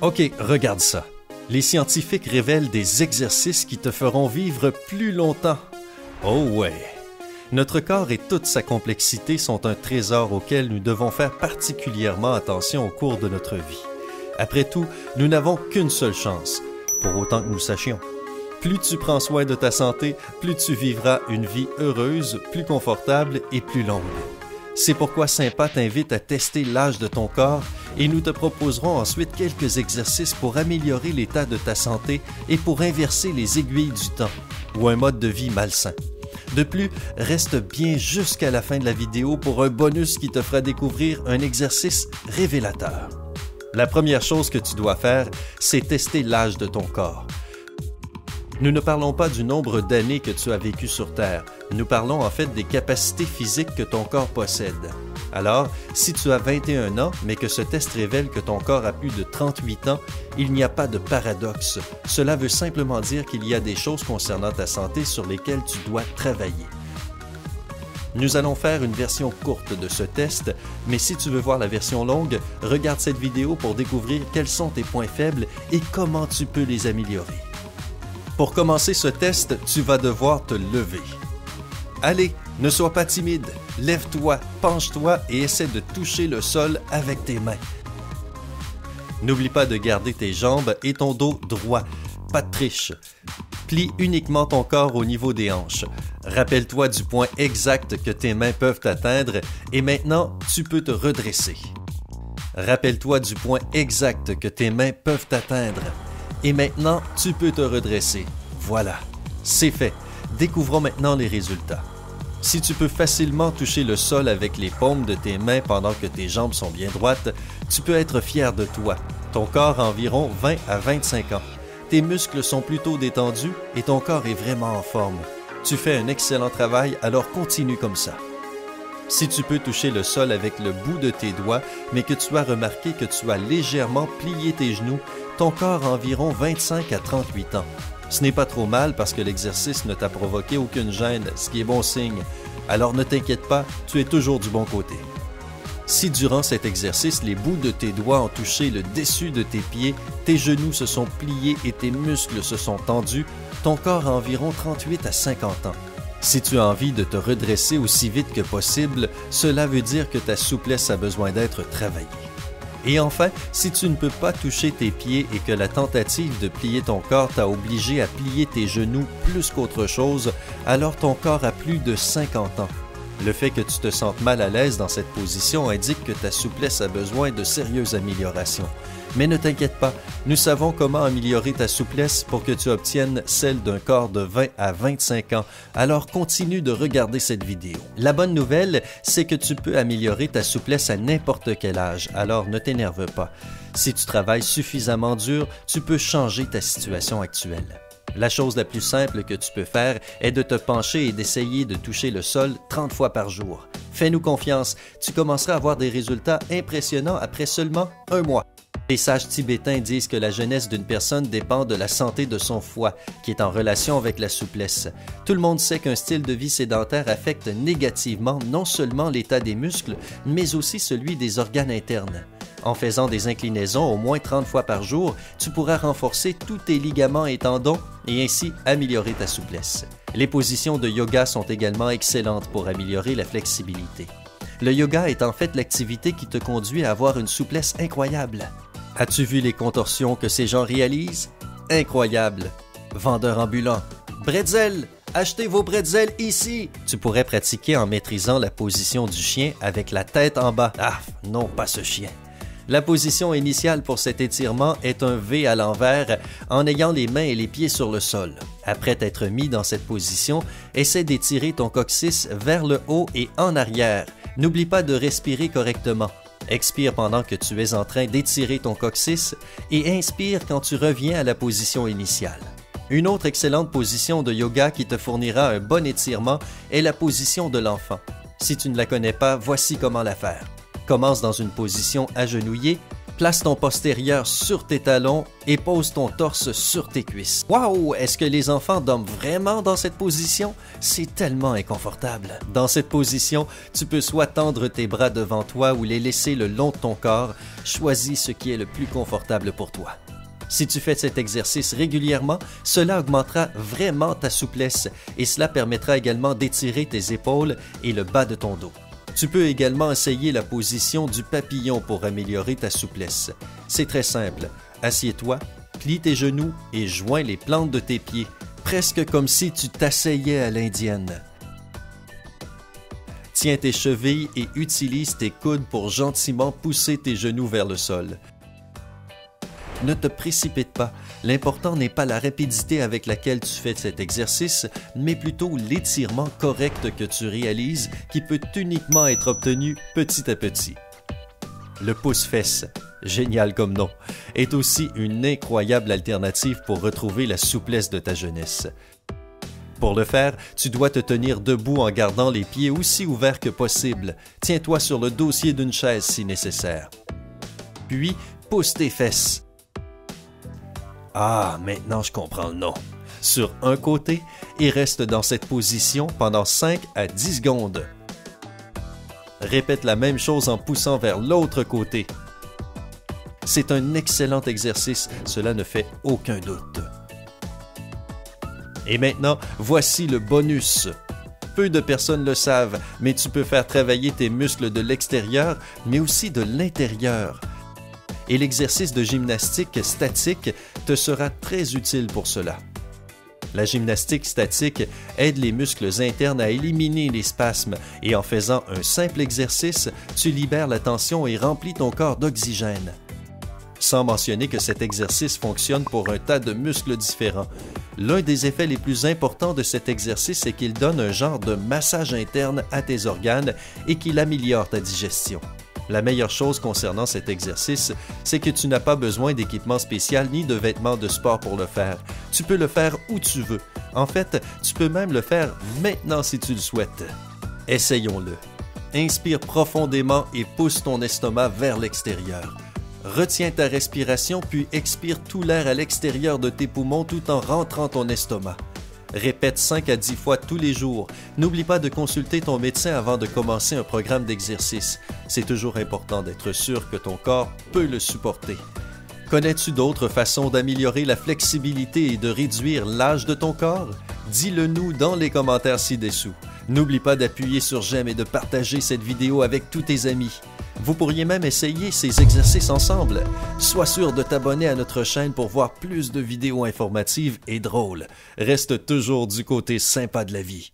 Ok, regarde ça. Les scientifiques révèlent des exercices qui te feront vivre plus longtemps. Oh ouais! Notre corps et toute sa complexité sont un trésor auquel nous devons faire particulièrement attention au cours de notre vie. Après tout, nous n'avons qu'une seule chance, pour autant que nous le sachions. Plus tu prends soin de ta santé, plus tu vivras une vie heureuse, plus confortable et plus longue. C'est pourquoi Sympa t'invite à tester l'âge de ton corps et nous te proposerons ensuite quelques exercices pour améliorer l'état de ta santé et pour inverser les aiguilles du temps ou un mode de vie malsain. De plus, reste bien jusqu'à la fin de la vidéo pour un bonus qui te fera découvrir un exercice révélateur. La première chose que tu dois faire, c'est tester l'âge de ton corps. Nous ne parlons pas du nombre d'années que tu as vécu sur Terre. Nous parlons en fait des capacités physiques que ton corps possède. Alors, si tu as 21 ans, mais que ce test révèle que ton corps a plus de 38 ans, il n'y a pas de paradoxe. Cela veut simplement dire qu'il y a des choses concernant ta santé sur lesquelles tu dois travailler. Nous allons faire une version courte de ce test, mais si tu veux voir la version longue, regarde cette vidéo pour découvrir quels sont tes points faibles et comment tu peux les améliorer. Pour commencer ce test, tu vas devoir te lever. Allez, ne sois pas timide, lève-toi, penche-toi et essaie de toucher le sol avec tes mains. N'oublie pas de garder tes jambes et ton dos droit, pas de triche. Plie uniquement ton corps au niveau des hanches. Rappelle-toi du point exact que tes mains peuvent atteindre et maintenant, tu peux te redresser. Rappelle-toi du point exact que tes mains peuvent atteindre. Et maintenant, tu peux te redresser. Voilà, c'est fait. Découvrons maintenant les résultats. Si tu peux facilement toucher le sol avec les paumes de tes mains pendant que tes jambes sont bien droites, tu peux être fier de toi. Ton corps a environ 20 à 25 ans. Tes muscles sont plutôt détendus et ton corps est vraiment en forme. Tu fais un excellent travail, alors continue comme ça. Si tu peux toucher le sol avec le bout de tes doigts, mais que tu as remarqué que tu as légèrement plié tes genoux, ton corps a environ 25 à 38 ans. Ce n'est pas trop mal parce que l'exercice ne t'a provoqué aucune gêne, ce qui est bon signe. Alors ne t'inquiète pas, tu es toujours du bon côté. Si durant cet exercice, les bouts de tes doigts ont touché le dessus de tes pieds, tes genoux se sont pliés et tes muscles se sont tendus, ton corps a environ 38 à 50 ans. Si tu as envie de te redresser aussi vite que possible, cela veut dire que ta souplesse a besoin d'être travaillée. Et enfin, si tu ne peux pas toucher tes pieds et que la tentative de plier ton corps t'a obligé à plier tes genoux plus qu'autre chose, alors ton corps a plus de 50 ans. Le fait que tu te sentes mal à l'aise dans cette position indique que ta souplesse a besoin de sérieuses améliorations. Mais ne t'inquiète pas, nous savons comment améliorer ta souplesse pour que tu obtiennes celle d'un corps de 20 à 25 ans. Alors continue de regarder cette vidéo. La bonne nouvelle, c'est que tu peux améliorer ta souplesse à n'importe quel âge, alors ne t'énerve pas. Si tu travailles suffisamment dur, tu peux changer ta situation actuelle. La chose la plus simple que tu peux faire est de te pencher et d'essayer de toucher le sol 30 fois par jour. Fais-nous confiance, tu commenceras à avoir des résultats impressionnants après seulement un mois. Les sages tibétains disent que la jeunesse d'une personne dépend de la santé de son foie, qui est en relation avec la souplesse. Tout le monde sait qu'un style de vie sédentaire affecte négativement non seulement l'état des muscles, mais aussi celui des organes internes. En faisant des inclinaisons au moins 30 fois par jour, tu pourras renforcer tous tes ligaments et tendons et ainsi améliorer ta souplesse. Les positions de yoga sont également excellentes pour améliorer la flexibilité. Le yoga est en fait l'activité qui te conduit à avoir une souplesse incroyable. As-tu vu les contorsions que ces gens réalisent? Incroyable! Vendeurs ambulants. Bretzel! Achetez vos bretzels ici! Tu pourrais pratiquer en maîtrisant la position du chien avec la tête en bas. Ah, non, pas ce chien. La position initiale pour cet étirement est un V à l'envers en ayant les mains et les pieds sur le sol. Après t'être mis dans cette position, essaie d'étirer ton coccyx vers le haut et en arrière. N'oublie pas de respirer correctement. Expire pendant que tu es en train d'étirer ton coccyx et inspire quand tu reviens à la position initiale. Une autre excellente position de yoga qui te fournira un bon étirement est la position de l'enfant. Si tu ne la connais pas, voici comment la faire. Commence dans une position agenouillée, Place ton postérieur sur tes talons et pose ton torse sur tes cuisses. Waouh! Est-ce que les enfants dorment vraiment dans cette position? C'est tellement inconfortable. Dans cette position, tu peux soit tendre tes bras devant toi ou les laisser le long de ton corps. Choisis ce qui est le plus confortable pour toi. Si tu fais cet exercice régulièrement, cela augmentera vraiment ta souplesse et cela permettra également d'étirer tes épaules et le bas de ton dos. Tu peux également essayer la position du papillon pour améliorer ta souplesse. C'est très simple. Assieds-toi, plie tes genoux et joins les plantes de tes pieds, presque comme si tu t'asseyais à l'indienne. Tiens tes chevilles et utilise tes coudes pour gentiment pousser tes genoux vers le sol. Ne te précipite pas. L'important n'est pas la rapidité avec laquelle tu fais cet exercice, mais plutôt l'étirement correct que tu réalises qui peut uniquement être obtenu petit à petit. Le pouce-fesse, génial comme nom, est aussi une incroyable alternative pour retrouver la souplesse de ta jeunesse. Pour le faire, tu dois te tenir debout en gardant les pieds aussi ouverts que possible. Tiens-toi sur le dossier d'une chaise si nécessaire. Puis, pousse tes fesses. Ah, maintenant je comprends le nom. Sur un côté et reste dans cette position pendant 5 à 10 secondes. Répète la même chose en poussant vers l'autre côté. C'est un excellent exercice, cela ne fait aucun doute. Et maintenant, voici le bonus. Peu de personnes le savent, mais tu peux faire travailler tes muscles de l'extérieur, mais aussi de l'intérieur. Et l'exercice de gymnastique statique te sera très utile pour cela. La gymnastique statique aide les muscles internes à éliminer les spasmes et en faisant un simple exercice, tu libères la tension et remplis ton corps d'oxygène. Sans mentionner que cet exercice fonctionne pour un tas de muscles différents. L'un des effets les plus importants de cet exercice est qu'il donne un genre de massage interne à tes organes et qu'il améliore ta digestion. La meilleure chose concernant cet exercice, c'est que tu n'as pas besoin d'équipement spécial ni de vêtements de sport pour le faire. Tu peux le faire où tu veux. En fait, tu peux même le faire maintenant si tu le souhaites. Essayons-le. Inspire profondément et pousse ton estomac vers l'extérieur. Retiens ta respiration puis expire tout l'air à l'extérieur de tes poumons tout en rentrant ton estomac. Répète 5 à 10 fois tous les jours. N'oublie pas de consulter ton médecin avant de commencer un programme d'exercice. C'est toujours important d'être sûr que ton corps peut le supporter. Connais-tu d'autres façons d'améliorer la flexibilité et de réduire l'âge de ton corps? Dis-le nous dans les commentaires ci-dessous. N'oublie pas d'appuyer sur j'aime et de partager cette vidéo avec tous tes amis. Vous pourriez même essayer ces exercices ensemble. Sois sûr de t'abonner à notre chaîne pour voir plus de vidéos informatives et drôles. Reste toujours du côté sympa de la vie.